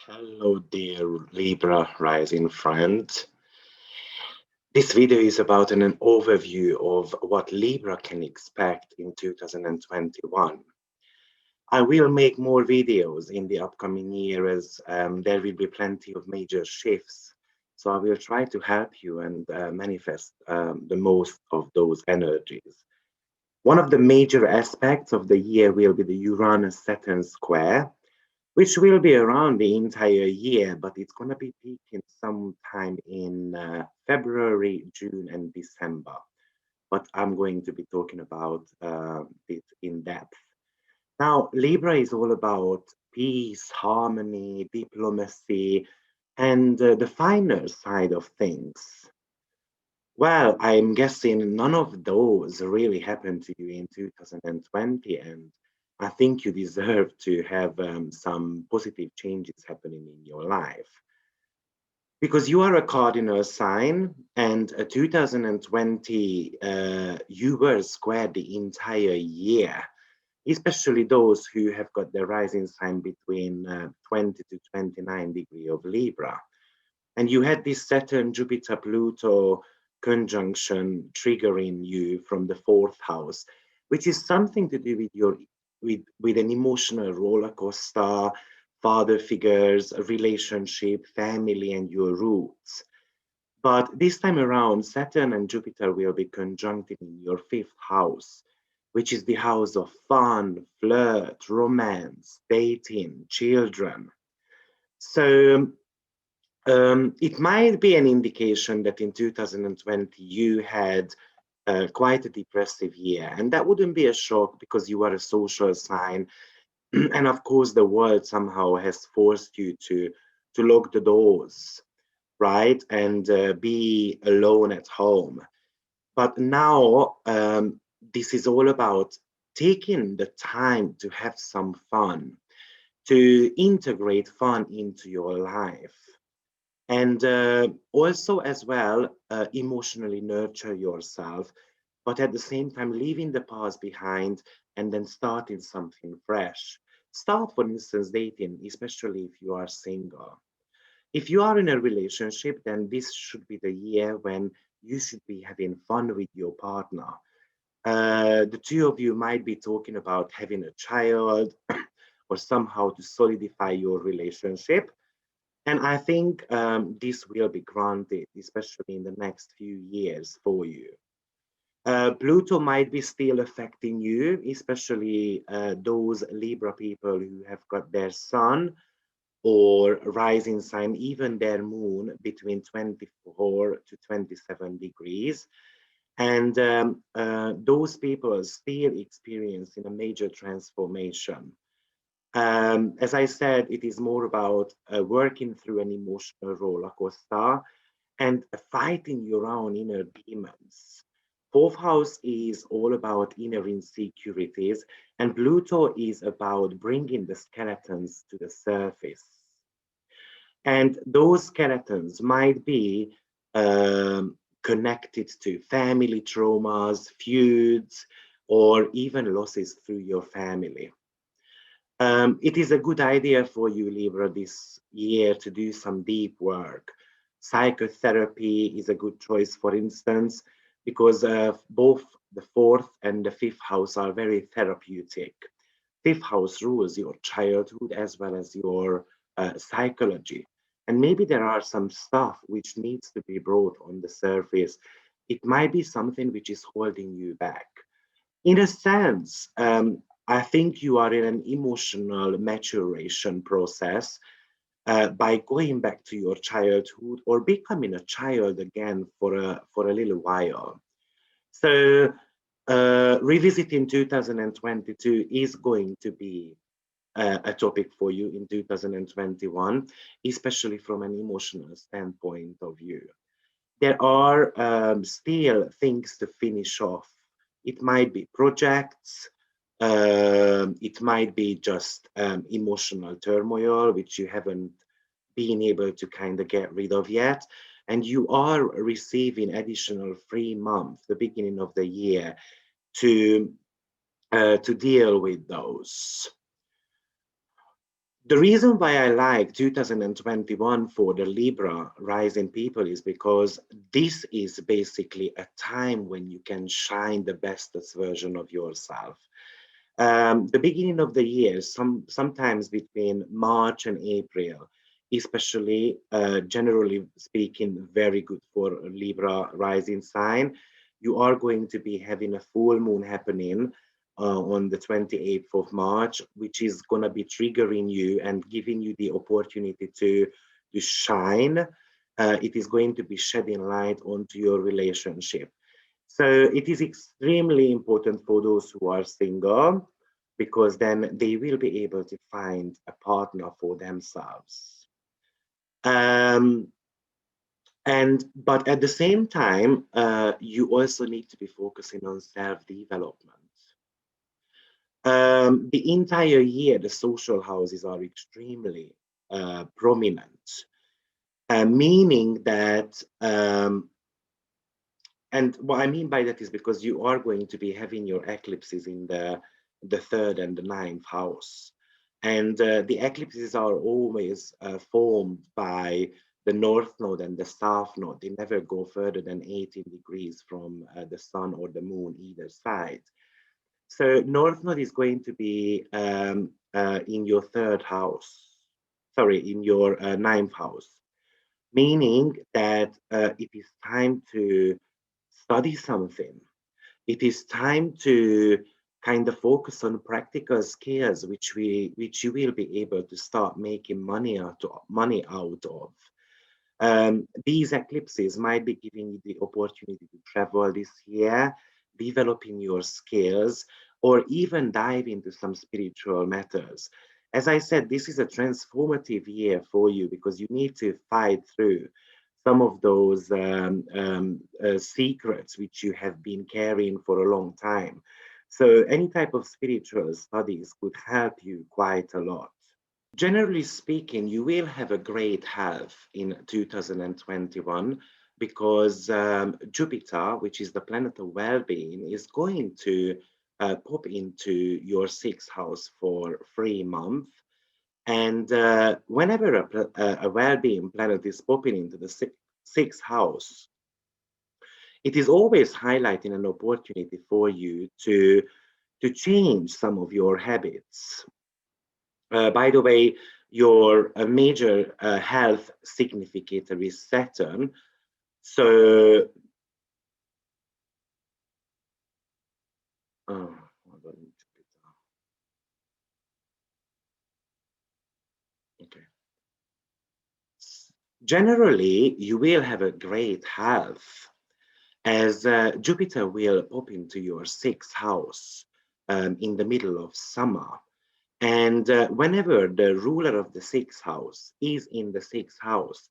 Hello, dear Libra rising friend. This video is about an overview of what Libra can expect in 2021. I will make more videos in the upcoming year as there will be plenty of major shifts. So I will try to help you and manifest the most of those energies. One of the major aspects of the year will be the Uranus-Saturn square, which will be around the entire year, but it's going to be peaking sometime in February, June, and December. But I'm going to be talking about it in depth. Now, Libra is all about peace, harmony, diplomacy, and the finer side of things. Well, I'm guessing none of those really happened to you in 2020, and I think you deserve to have some positive changes happening in your life. Because you are a cardinal sign, and 2020, you were squared the entire year, especially those who have got their rising sign between 20 to 29 degree of Libra. And you had this Saturn, Jupiter, Pluto conjunction triggering you from the fourth house, which is something to do with with an emotional roller coaster, father figures, a relationship, family, and your roots. But this time around, Saturn and Jupiter will be conjuncted in your fifth house, which is the house of fun, flirt, romance, dating, children. So it might be an indication that in 2020 you had quite a depressive year, and that wouldn't be a shock because you are a social sign, and of course the world somehow has forced you to lock the doors, right, and be alone at home. But now this is all about taking the time to have some fun, to integrate fun into your life, and also as well emotionally nurture yourself, but at the same time leaving the past behind and then starting something fresh. Start, for instance, dating, especially if you are single. If you are in a relationship, then this should be the year when you should be having fun with your partner. The two of you might be talking about having a child or somehow to solidify your relationship, and I think this will be granted, especially in the next few years for you. Pluto might be still affecting you, especially those Libra people who have got their sun or rising sign, even their moon between 24 to 27 degrees. And those people still experiencing a major transformation. As I said, it is more about working through an emotional roller coaster and fighting your own inner demons. Fourth house is all about inner insecurities, and Pluto is about bringing the skeletons to the surface. And those skeletons might be connected to family traumas, feuds, or even losses through your family. It is a good idea for you, Libra, this year to do some deep work. Psychotherapy is a good choice, for instance, because both the fourth and the fifth house are very therapeutic. Fifth house rules your childhood as well as your psychology. And maybe there are some stuff which needs to be brought on the surface. It might be something which is holding you back. In a sense, I think you are in an emotional maturation process by going back to your childhood or becoming a child again for a little while. So revisiting 2022 is going to be a topic for you in 2021, especially from an emotional standpoint of view. There are still things to finish off. It might be projects, it might be just emotional turmoil, which you haven't been able to kind of get rid of yet. And you are receiving additional 3 months, the beginning of the year, to deal with those. The reason why I like 2021 for the Libra rising people is because this is basically a time when you can shine the bestest version of yourself. The beginning of the year, sometimes between March and April, especially generally speaking, very good for a Libra rising sign. You are going to be having a full moon happening on the 28th of March, which is going to be triggering you and giving you the opportunity to shine. It is going to be shedding light onto your relationship. So it is extremely important for those who are single, because then they will be able to find a partner for themselves. Um, but at the same time, you also need to be focusing on self-development. The entire year, the social houses are extremely prominent, meaning that and what I mean by that is because you are going to be having your eclipses in the third and the ninth house. And the eclipses are always formed by the north node and the south node. They never go further than 18 degrees from the sun or the moon either side. So north node is going to be in your third house, sorry, in your ninth house, meaning that it is time to study something. It is time to kind of focus on practical skills which you will be able to start making money out of. These eclipses might be giving you the opportunity to travel this year, developing your skills, or even dive into some spiritual matters. As I said, this is a transformative year for you because you need to fight through some of those secrets which you have been carrying for a long time. So any type of spiritual studies could help you quite a lot. Generally speaking, you will have a great health in 2021 because Jupiter, which is the planet of well-being, is going to pop into your sixth house for 3 months. And whenever a well-being planet is popping into the sixth house, it is always highlighting an opportunity for you to change some of your habits. By the way, your major health significator is Saturn. So, hold on. Okay. Generally, you will have a great health as Jupiter will pop into your sixth house in the middle of summer. And whenever the ruler of the sixth house is in the sixth house,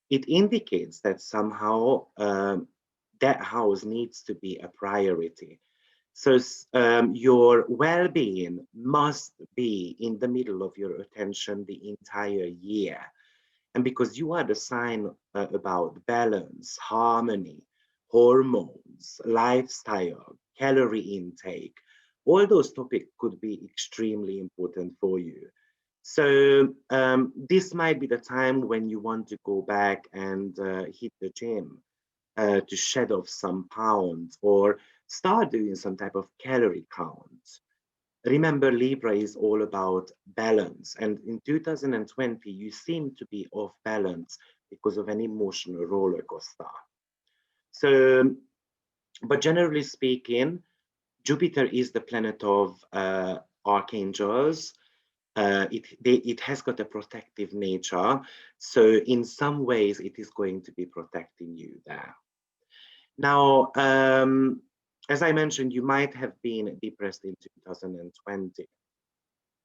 it indicates that somehow that house needs to be a priority. So your well-being must be in the middle of your attention the entire year. And because you are the sign about balance, harmony, hormones, lifestyle, calorie intake, all those topics could be extremely important for you. So this might be the time when you want to go back and hit the gym to shed off some pounds or start doing some type of calorie count. Remember, Libra is all about balance. And in 2020, you seem to be off balance because of an emotional roller coaster. So, but generally speaking, Jupiter is the planet of archangels. It has got a protective nature. So in some ways, it is going to be protecting you there. Now, as I mentioned, you might have been depressed in 2020.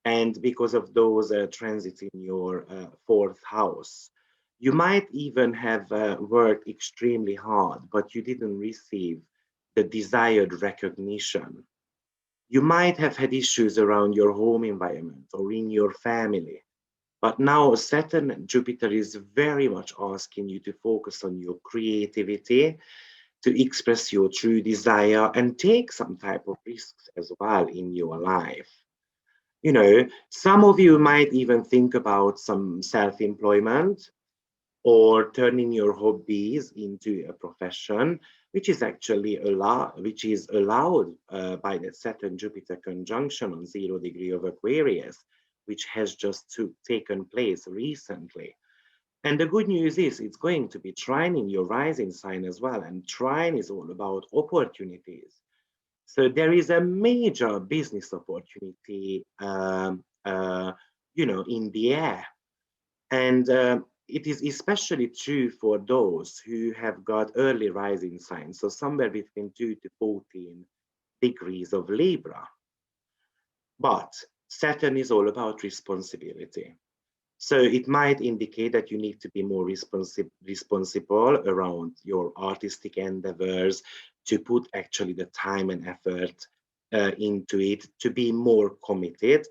And because of those transits in your fourth house, you might even have worked extremely hard, but you didn't receive the desired recognition. You might have had issues around your home environment or in your family. But now Saturn and Jupiter is very much asking you to focus on your creativity, to express your true desire and take some type of risks as well in your life. Some of you might even think about some self-employment or turning your hobbies into a profession, which is actually allowed by the Saturn Jupiter conjunction on 0 degree of Aquarius, which has just taken place recently. And the good news is it's going to be trining your rising sign as well. And trine is all about opportunities. So there is a major business opportunity, in the air. And it is especially true for those who have got early rising signs, so somewhere between 2 to 14 degrees of Libra. But Saturn is all about responsibility. So it might indicate that you need to be more responsible around your artistic endeavors, to put actually the time and effort into it, to be more committed,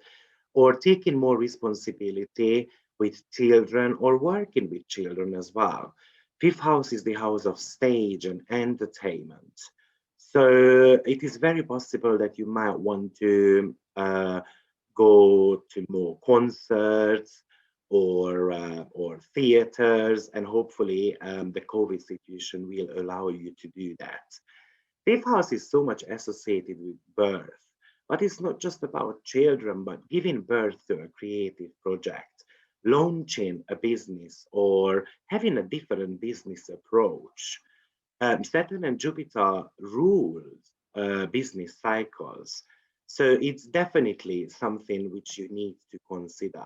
or taking more responsibility with children or working with children as well. Fifth house is the house of stage and entertainment. So it is very possible that you might want to go to more concerts or theaters, and hopefully the COVID situation will allow you to do that. Fifth house is so much associated with birth, but it's not just about children, but giving birth to a creative project, launching a business, or having a different business approach. Saturn and Jupiter rules business cycles. So it's definitely something which you need to consider.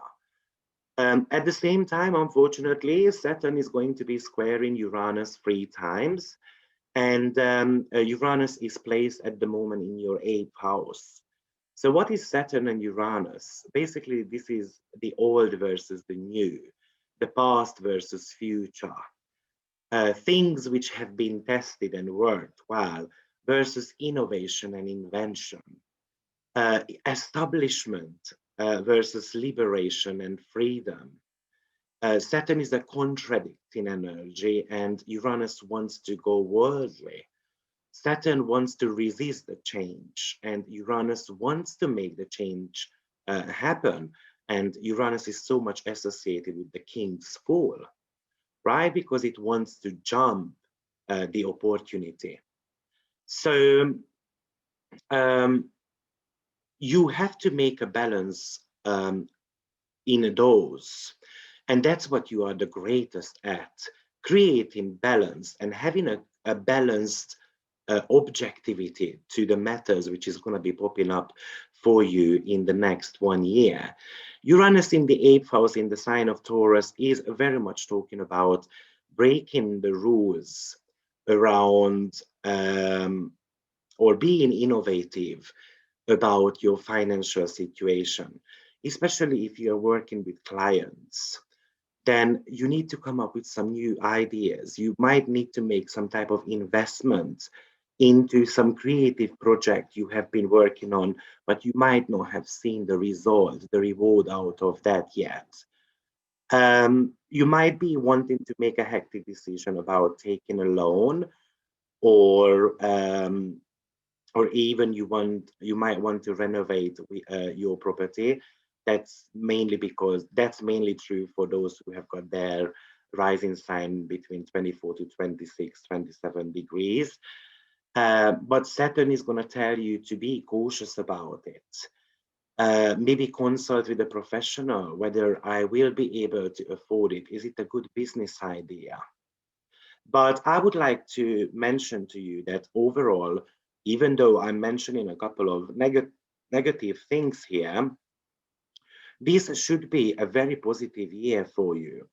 At the same time, unfortunately, Saturn is going to be squaring Uranus 3 times. And Uranus is placed at the moment in your 8th house. So what is Saturn and Uranus? Basically, this is the old versus the new, the past versus future. Things which have been tested and worked well versus innovation and invention. Establishment versus liberation and freedom. Saturn is a contradicting energy, and Uranus wants to go worldly. Saturn wants to resist the change, and Uranus wants to make the change happen. And Uranus is so much associated with the King's Fool, right? Because it wants to jump the opportunity. So you have to make a balance in those. And that's what you are the greatest at, creating balance and having a balanced objectivity to the matters which is going to be popping up for you in the next 1 year. Uranus in the 8th house in the sign of Taurus is very much talking about breaking the rules around or being innovative about your financial situation, especially if you're working with clients. Then you need to come up with some new ideas. You might need to make some type of investment into some creative project you have been working on, but you might not have seen the result, the reward out of that yet. You might be wanting to make a hectic decision about taking a loan, or even you might want to renovate your property. That's mainly true for those who have got their rising sign between 24 to 26, 27 degrees. But Saturn is going to tell you to be cautious about it. Maybe consult with a professional whether I will be able to afford it. Is it a good business idea? But I would like to mention to you that overall, even though I'm mentioning a couple of negative things here, this should be a very positive year for you.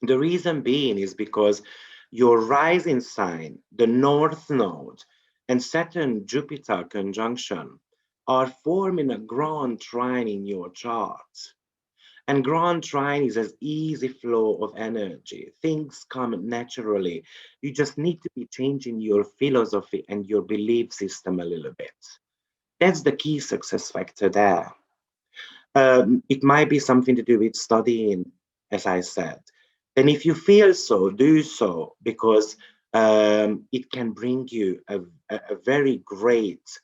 The reason being is because your rising sign, the North Node, and Saturn Jupiter conjunction are forming a grand trine in your chart. And grand trine is an easy flow of energy. Things come naturally. You just need to be changing your philosophy and your belief system a little bit. That's the key success factor there. It might be something to do with studying, as I said. Then if you feel so, do so, because it can bring you a very great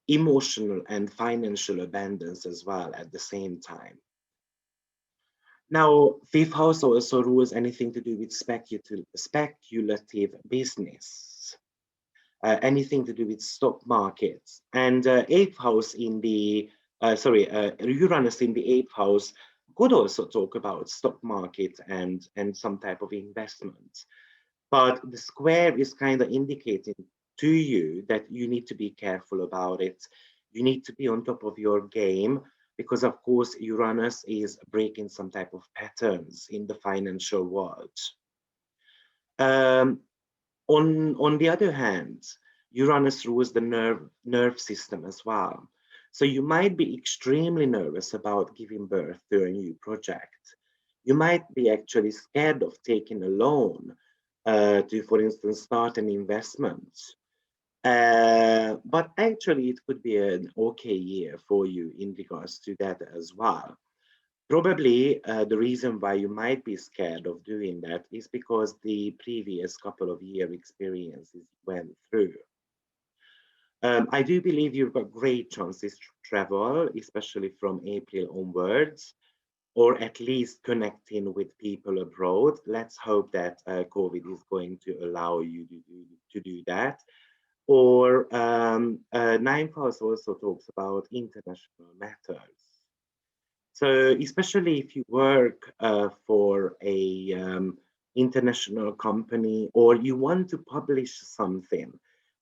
emotional and financial abundance as well at the same time. Now, fifth house also rules anything to do with speculative business, anything to do with stock markets, and eighth house in the Uranus in the eighth house could also talk about stock market and some type of investment. But the square is kind of indicating to you that you need to be careful about it. You need to be on top of your game because, of course, Uranus is breaking some type of patterns in the financial world. Um, on the other hand, Uranus rules the nerve system as well. So you might be extremely nervous about giving birth to a new project. You might be actually scared of taking a loan to, for instance, start an investment. But actually, it could be an okay year for you in regards to that as well. Probably the reason why you might be scared of doing that is because the previous couple of year experiences went through. I do believe you've got great chances to travel, especially from April onwards, or at least connecting with people abroad. Let's hope that COVID is going to allow you to do that. Or ninth house also talks about international matters. So especially if you work for a international company, or you want to publish something,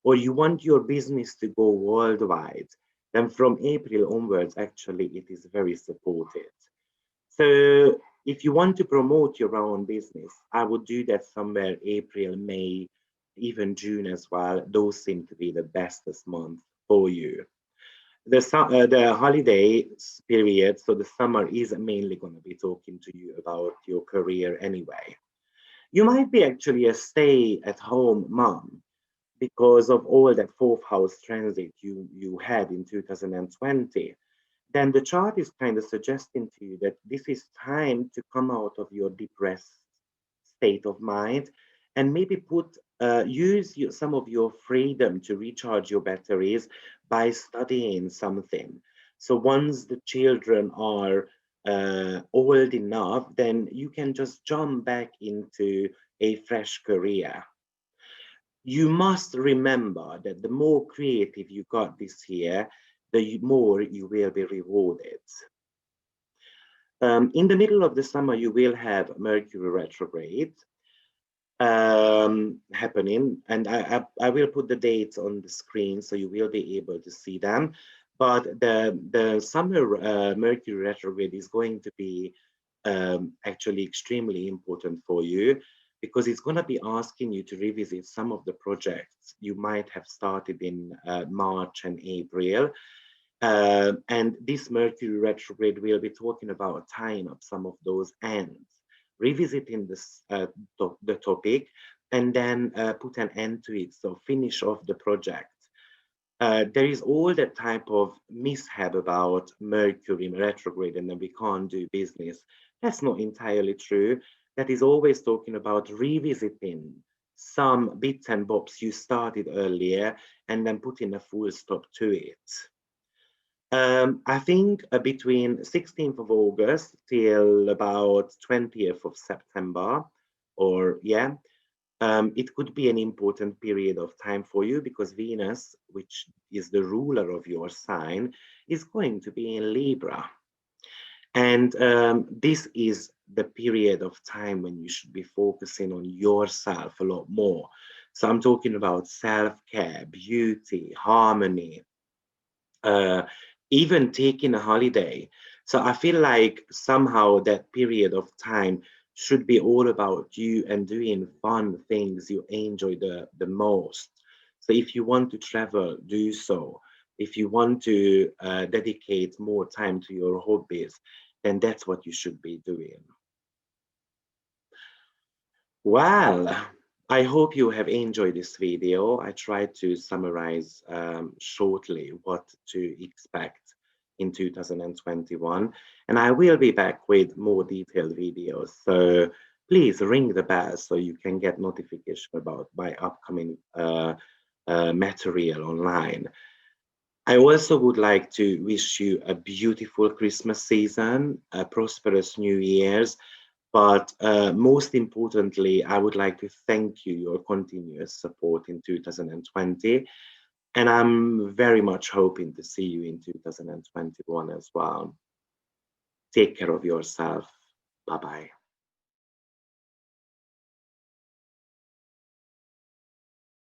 or you want your business to go worldwide, then from April onwards, actually, it is very supported. So if you want to promote your own business, I would do that somewhere April, May, even June as well. Those seem to be the bestest month for you. The holiday period, so the summer is mainly going to be talking to you about your career anyway. You might be actually a stay-at-home mom because of all that fourth house transit you had in 2020. Then the chart is kind of suggesting to you that this is time to come out of your depressed state of mind and maybe use some of your freedom to recharge your batteries by studying something. So once the children are old enough, then you can just jump back into a fresh career. You must remember that the more creative you got this year, the more you will be rewarded. In the middle of the summer, you will have Mercury Retrograde happening, and I will put the dates on the screen so you will be able to see them. But the summer Mercury Retrograde is going to be actually extremely important for you because it's going to be asking you to revisit some of the projects you might have started in March and April. And this Mercury retrograde will be talking about tying up some of those ends, revisiting the topic, and then put an end to it. So finish off the project. There is all that type of mishap about Mercury retrograde and then we can't do business. That's not entirely true. That is always talking about revisiting some bits and bobs you started earlier and then putting a full stop to it. I think between 16th of August till about 20th of September, or yeah, it could be an important period of time for you because Venus, which is the ruler of your sign, is going to be in Libra. And this is the period of time when you should be focusing on yourself a lot more. So I'm talking about self-care, beauty, harmony, even taking a holiday. So I feel like somehow that period of time should be all about you and doing fun things you enjoy the most. So if you want to travel, do so. If you want to dedicate more time to your hobbies, then that's what you should be doing. Well, I hope you have enjoyed this video. I tried to summarize shortly what to expect in 2021, and I will be back with more detailed videos. So please ring the bell so you can get notification about my upcoming material online. I also would like to wish you a beautiful Christmas season, a prosperous New Year's, but most importantly, I would like to thank you your continuous support in 2020, and I'm very much hoping to see you in 2021 as well. Take care of yourself. Bye bye.